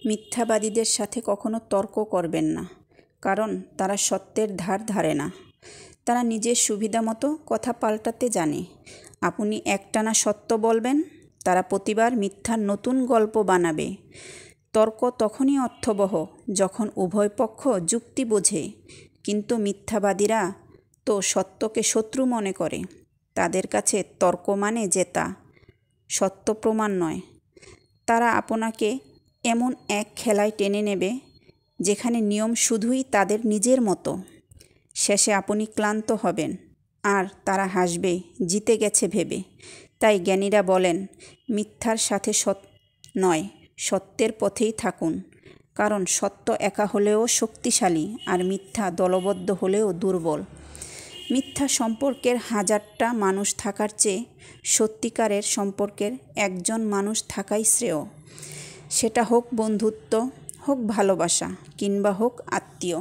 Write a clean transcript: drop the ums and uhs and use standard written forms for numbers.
মিথ্যাবাদীদের সাথে কখনো তর্ক করবেন না, কারণ তারা সত্যের ধার ধারে না। তারা নিজের সুবিধা মতো কথা পাল্টাতে জানে। আপনি একটানা সত্য বলবেন, তারা প্রতিবার মিথ্যার নতুন গল্প বানাবে। তর্ক তখনই অর্থবহ যখন উভয় পক্ষ যুক্তি বোঝে, কিন্তু মিথ্যাবাদীরা তো সত্যকে শত্রু মনে করে। তাদের কাছে তর্ক মানে জেতা, সত্য প্রমাণ নয়। তারা আপনাকে এমন এক খেলায় টেনে নেবে যেখানে নিয়ম শুধুই তাদের নিজের মতো। শেষে আপনি ক্লান্ত হবেন আর তারা হাসবে জিতে গেছে ভেবে। তাই জ্ঞানীরা বলেন, মিথ্যার সাথে নয়, সত্যের পথেই থাকুন, কারণ সত্য একা হলেও শক্তিশালী আর মিথ্যা দলবদ্ধ হলেও দুর্বল। মিথ্যা সম্পর্কের 1000টা মানুষ থাকার চেয়ে সত্যিকারের সম্পর্কের একজন মানুষ থাকাই শ্রেয়। সেটা হোক বন্ধুত্ব, হোক ভালোবাসা, কিংবা হোক আত্মীয়।